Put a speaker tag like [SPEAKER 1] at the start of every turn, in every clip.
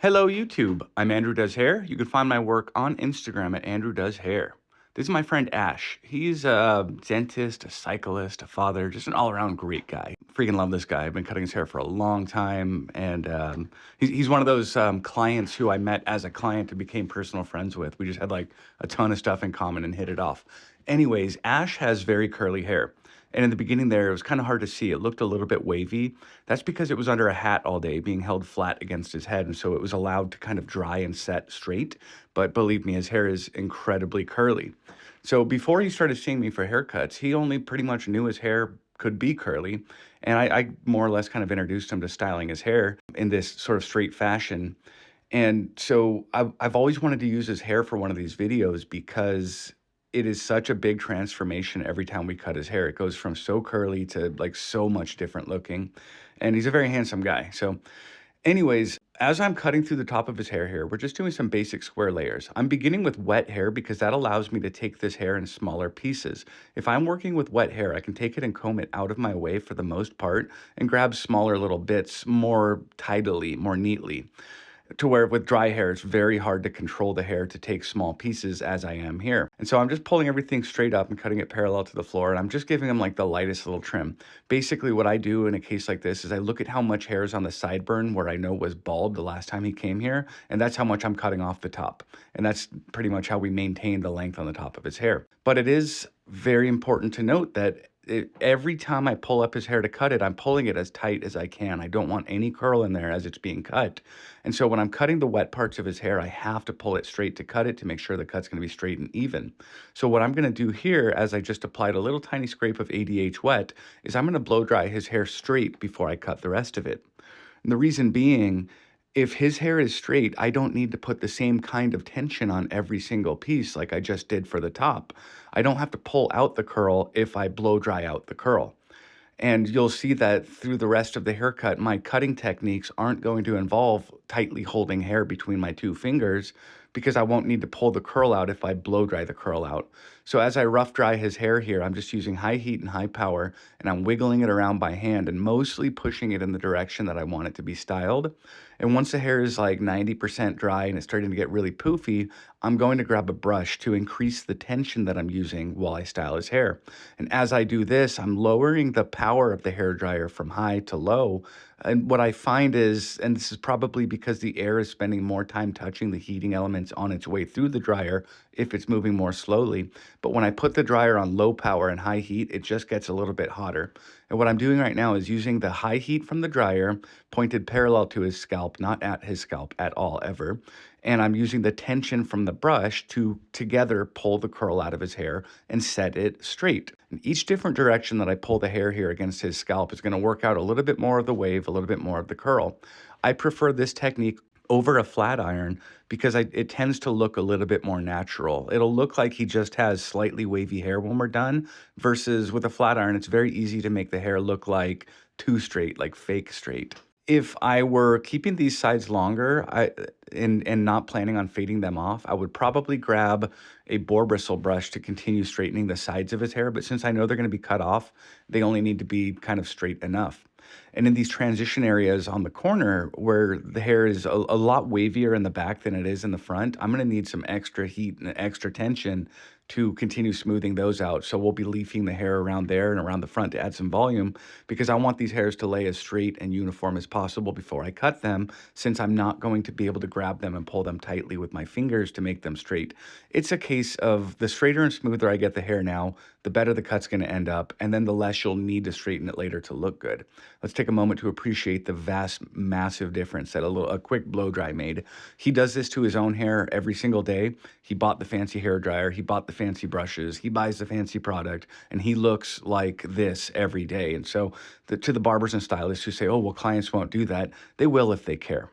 [SPEAKER 1] Hello, YouTube. I'm Andrew Does Hair. You can find my work on Instagram at Andrew Does Hair. This is my friend Ash. He's a dentist, a cyclist, a father, just an all-around great guy. Freaking love this guy. I've been cutting his hair for a long time, and he's one of those clients who I met as a client and became personal friends with. We just had like a ton of stuff in common and hit it off. Anyways, Ash has very curly hair. And in the beginning there, it was kind of hard to see. It looked a little bit wavy. That's because it was under a hat all day, being held flat against his head. And so it was allowed to kind of dry and set straight. But believe me, his hair is incredibly curly. So before he started seeing me for haircuts, he only pretty much knew his hair could be curly. And I more or less kind of introduced him to styling his hair in this sort of straight fashion. And so I've always wanted to use his hair for one of these videos because it is such a big transformation every time we cut his hair. It goes from so curly to like so much different looking. And he's a very handsome guy. So anyways, as I'm cutting through the top of his hair here, we're just doing some basic square layers. I'm beginning with wet hair because that allows me to take this hair in smaller pieces. If I'm working with wet hair, I can take it and comb it out of my way for the most part and grab smaller little bits more tidily, more neatly. To where with dry hair, it's very hard to control the hair to take small pieces as I am here. And so I'm just pulling everything straight up and cutting it parallel to the floor. And I'm just giving him like the lightest little trim. Basically what I do in a case like this is I look at how much hair is on the sideburn where I know was bald the last time he came here. And that's how much I'm cutting off the top. And that's pretty much how we maintain the length on the top of his hair. But it is very important to note that every time I pull up his hair to cut it, I'm pulling it as tight as I can. I don't want any curl in there as it's being cut. And so when I'm cutting the wet parts of his hair, I have to pull it straight to cut it to make sure the cut's going to be straight and even. So what I'm going to do here, as I just applied a little tiny scrape of ADH wet, is I'm going to blow dry his hair straight before I cut the rest of it. And the reason being, if his hair is straight, I don't need to put the same kind of tension on every single piece like I just did for the top. I don't have to pull out the curl if I blow dry out the curl. And you'll see that through the rest of the haircut, my cutting techniques aren't going to involve tightly holding hair between my two fingers because I won't need to pull the curl out if I blow dry the curl out. So as I rough dry his hair here, I'm just using high heat and high power, and I'm wiggling it around by hand and mostly pushing it in the direction that I want it to be styled. And once the hair is like 90% dry and it's starting to get really poofy, I'm going to grab a brush to increase the tension that I'm using while I style his hair. And as I do this, I'm lowering the power of the hair dryer from high to low. And what I find is, and this is probably because the air is spending more time touching the heating elements on its way through the dryer if it's moving more slowly. But when I put the dryer on low power and high heat, it just gets a little bit hotter. And what I'm doing right now is using the high heat from the dryer pointed parallel to his scalp, not at his scalp at all, ever. And I'm using the tension from the brush to together pull the curl out of his hair and set it straight. And each different direction that I pull the hair here against his scalp is going to work out a little bit more of the wave, a little bit more of the curl. I prefer this technique over a flat iron because it tends to look a little bit more natural. It'll look like he just has slightly wavy hair when we're done, versus with a flat iron, it's very easy to make the hair look like too straight, like fake straight. If I were keeping these sides longer and not planning on fading them off, I would probably grab a boar bristle brush to continue straightening the sides of his hair. But since I know they're going to be cut off, they only need to be kind of straight enough. And in these transition areas on the corner where the hair is a lot wavier in the back than it is in the front, I'm going to need some extra heat and extra tension to continue smoothing those out. So we'll be leafing the hair around there and around the front to add some volume because I want these hairs to lay as straight and uniform as possible before I cut them, since I'm not going to be able to grab them and pull them tightly with my fingers to make them straight. It's a case of the straighter and smoother I get the hair now, the better the cut's going to end up, and then the less you'll need to straighten it later to look good. Let's take a moment to appreciate the vast, massive difference that a quick blow dry made. He does this to his own hair every single day. He bought the fancy hair dryer, he bought the fancy brushes, he buys the fancy product, and he looks like this every day. And so to the barbers and stylists who say, oh, well, clients won't do that, they will if they care.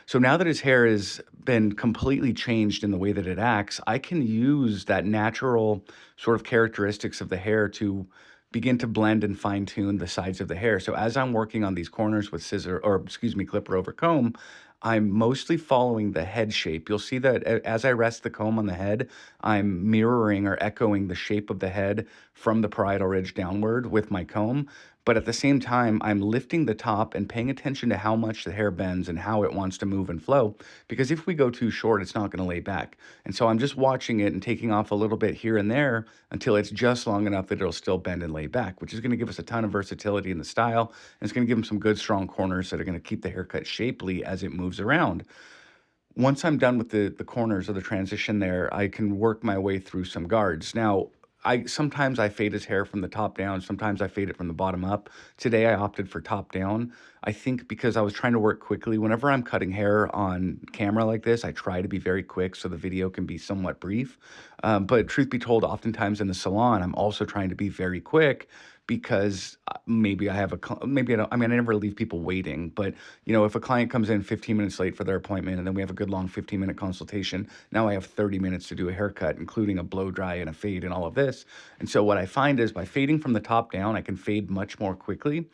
[SPEAKER 1] So now that his hair has been completely changed in the way that it acts, I can use that natural sort of characteristics of the hair to begin to blend and fine tune the sides of the hair. So as I'm working on these corners with clipper over comb, I'm mostly following the head shape. You'll see that as I rest the comb on the head, I'm mirroring or echoing the shape of the head from the parietal ridge downward with my comb. But at the same time, I'm lifting the top and paying attention to how much the hair bends and how it wants to move and flow. Because if we go too short, it's not going to lay back. And so I'm just watching it and taking off a little bit here and there until it's just long enough that it'll still bend and lay back, which is going to give us a ton of versatility in the style. And it's going to give them some good, strong corners that are going to keep the haircut shapely as it moves around. Once I'm done with the corners of the transition there, I can work my way through some guards. Now, I sometimes I fade his hair from the top down, sometimes I fade it from the bottom up. Today I opted for top down. I think because I was trying to work quickly. Whenever I'm cutting hair on camera like this, I try to be very quick so the video can be somewhat brief. But truth be told, oftentimes in the salon, I'm also trying to be very quick because maybe I have maybe I don't, I mean, I never leave people waiting, but if a client comes in 15 minutes late for their appointment and then we have a good long 15-minute consultation, now I have 30 minutes to do a haircut, including a blow dry and a fade and all of this. And so what I find is by fading from the top down, I can fade much more quickly.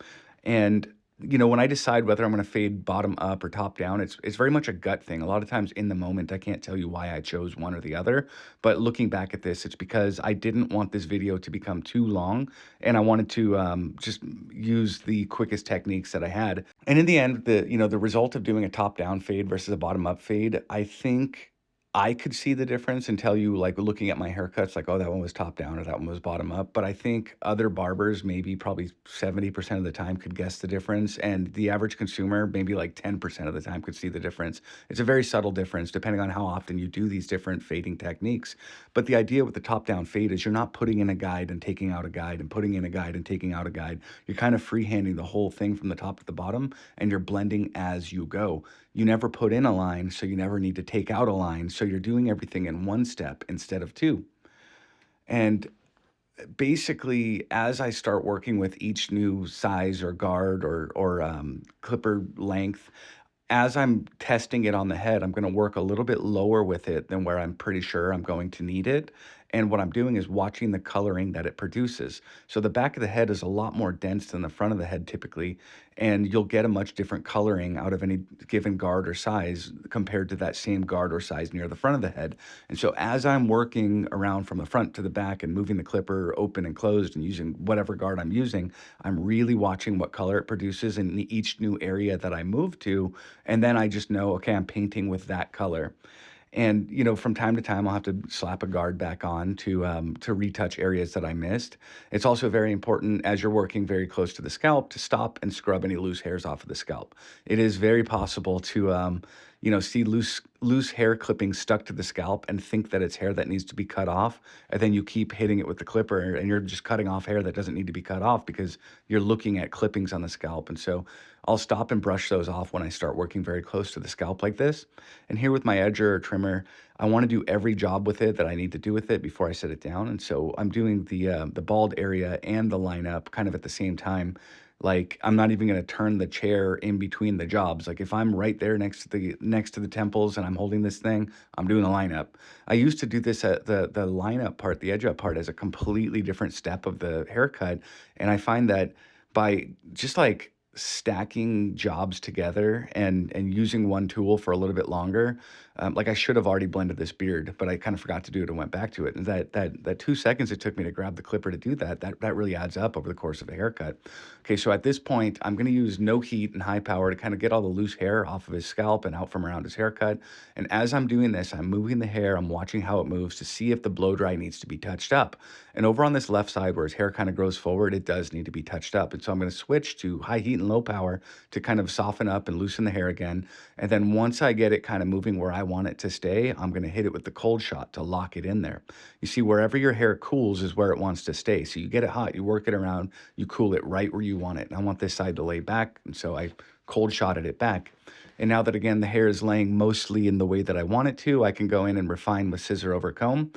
[SPEAKER 1] And when I decide whether I'm going to fade bottom up or top down, it's very much a gut thing. A lot of times in the moment, I can't tell you why I chose one or the other. But looking back at this, it's because I didn't want this video to become too long, and I wanted to just use the quickest techniques that I had. And in the end, the result of doing a top down fade versus a bottom up fade, I think I could see the difference and tell you, like, looking at my haircuts, like, oh, that one was top down or that one was bottom up. But I think other barbers, maybe probably 70% of the time, could guess the difference. And the average consumer, maybe like 10% of the time, could see the difference. It's a very subtle difference depending on how often you do these different fading techniques. But the idea with the top down fade is you're not putting in a guide and taking out a guide and putting in a guide and taking out a guide. You're kind of freehanding the whole thing from the top to the bottom, and you're blending as you go. You never put in a line, so you never need to take out a line. So you're doing everything in one step instead of two. And basically, as I start working with each new size or guard or clipper length, as I'm testing it on the head, I'm going to work a little bit lower with it than where I'm pretty sure I'm going to need it. And what I'm doing is watching the coloring that it produces. So the back of the head is a lot more dense than the front of the head typically, and you'll get a much different coloring out of any given guard or size compared to that same guard or size near the front of the head. And so as I'm working around from the front to the back and moving the clipper open and closed and using whatever guard I'm using, I'm really watching what color it produces in each new area that I move to. And then I just know, okay, I'm painting with that color. And from time to time, I'll have to slap a guard back on to retouch areas that I missed. It's also very important as you're working very close to the scalp to stop and scrub any loose hairs off of the scalp. It is very possible to see loose hair clippings stuck to the scalp and think that it's hair that needs to be cut off, and then you keep hitting it with the clipper and you're just cutting off hair that doesn't need to be cut off because you're looking at clippings on the scalp. And so I'll stop and brush those off when I start working very close to the scalp like this. And here with my edger or trimmer, I want to do every job with it that I need to do with it before I set it down. And so I'm doing the bald area and the lineup kind of at the same time. Like, I'm not even going to turn the chair in between the jobs. Like, if I'm right there next to the temples and I'm holding this thing, I'm doing the lineup. I used to do this at the lineup part, the edge up part, as a completely different step of the haircut. And I find that by just like stacking jobs together and using one tool for a little bit longer, like, I should have already blended this beard, but I kind of forgot to do it and went back to it. And that 2 seconds it took me to grab the clipper to do that really adds up over the course of a haircut. Okay, so at this point, I'm going to use no heat and high power to kind of get all the loose hair off of his scalp and out from around his haircut. And as I'm doing this, I'm moving the hair, I'm watching how it moves to see if the blow dry needs to be touched up. And over on this left side where his hair kind of grows forward, it does need to be touched up. And so I'm going to switch to high heat and low power to kind of soften up and loosen the hair again. And then once I get it kind of moving where I want it to stay, I'm going to hit it with the cold shot to lock it in there. You see, wherever your hair cools is where it wants to stay. So you get it hot, you work it around, you cool it right where you want it. And I want this side to lay back, and so I cold shotted it back. And now that, again, the hair is laying mostly in the way that I want it to, I can go in and refine with scissor over comb.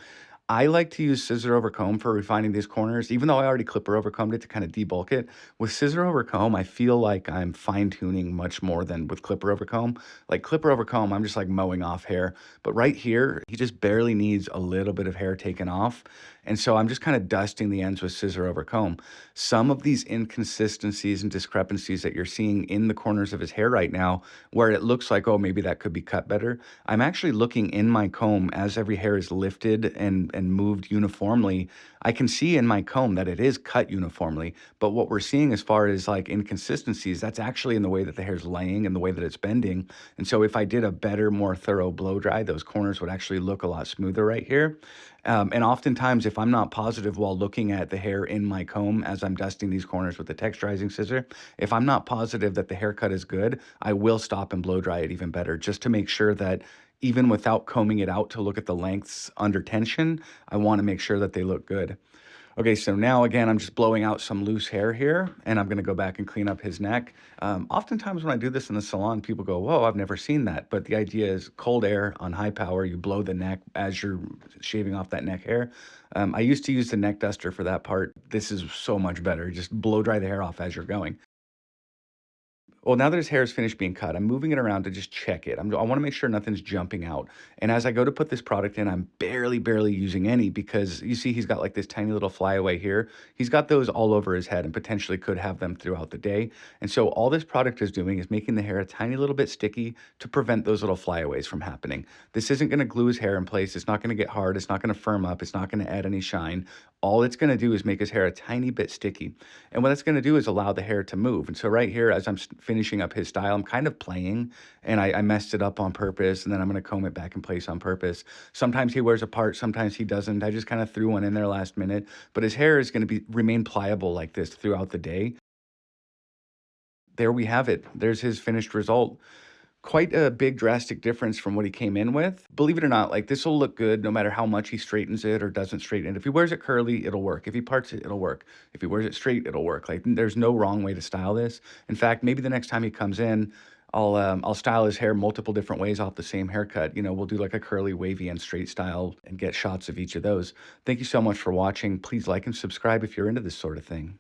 [SPEAKER 1] I like to use scissor over comb for refining these corners, even though I already clipper over combed it to kind of debulk it. With scissor over comb, I feel like I'm fine tuning much more than with clipper over comb. Like, clipper over comb, I'm just like mowing off hair. But right here, he just barely needs a little bit of hair taken off. And so I'm just kind of dusting the ends with scissor over comb. Some of these inconsistencies and discrepancies that you're seeing in the corners of his hair right now, where it looks like, oh, maybe that could be cut better, I'm actually looking in my comb as every hair is lifted and and moved uniformly, I can see in my comb that it is cut uniformly. But what we're seeing as far as like inconsistencies, that's actually in the way that the hair's laying and the way that it's bending. And so if I did a better, more thorough blow dry, those corners would actually look a lot smoother right here. And oftentimes, if I'm not positive while looking at the hair in my comb as I'm dusting these corners with the texturizing scissor, if I'm not positive that the haircut is good, I will stop and blow dry it even better just to make sure that even without combing it out to look at the lengths under tension, I want to make sure that they look good. Okay, so now again, I'm just blowing out some loose hair here, and I'm gonna go back and clean up his neck. Oftentimes when I do this in the salon, people go, whoa, I've never seen that. But the idea is cold air on high power, you blow the neck as you're shaving off that neck hair. I used to use the neck duster for that part. This is so much better. Just blow dry the hair off as you're going. Well, now that his hair is finished being cut, I'm moving it around to just check it. I want to make sure nothing's jumping out. And as I go to put this product in, I'm barely using any because you see he's got like this tiny little flyaway here. He's got those all over his head and potentially could have them throughout the day. And so all this product is doing is making the hair a tiny little bit sticky to prevent those little flyaways from happening. This isn't going to glue his hair in place. It's not going to get hard. It's not going to firm up. It's not going to add any shine. All it's going to do is make his hair a tiny bit sticky. And what that's going to do is allow the hair to move. And so right here, as I'm finishing up his style, I'm kind of playing, and I messed it up on purpose, and then I'm going to comb it back in place on purpose. Sometimes he wears a part, sometimes he doesn't. I just kind of threw one in there last minute, but his hair is going to remain pliable like this throughout the day. There we have it. There's his finished result. Quite a big drastic difference from what he came in with. Believe it or not, like this will look good no matter how much he straightens it or doesn't straighten it. If he wears it curly, it'll work. If he parts it, it'll work. If he wears it straight, it'll work. Like there's no wrong way to style this. In fact, maybe the next time he comes in, I'll style his hair multiple different ways off the same haircut. You know, we'll do like a curly, wavy, and straight style and get shots of each of those. Thank you so much for watching. Please like and subscribe if you're into this sort of thing.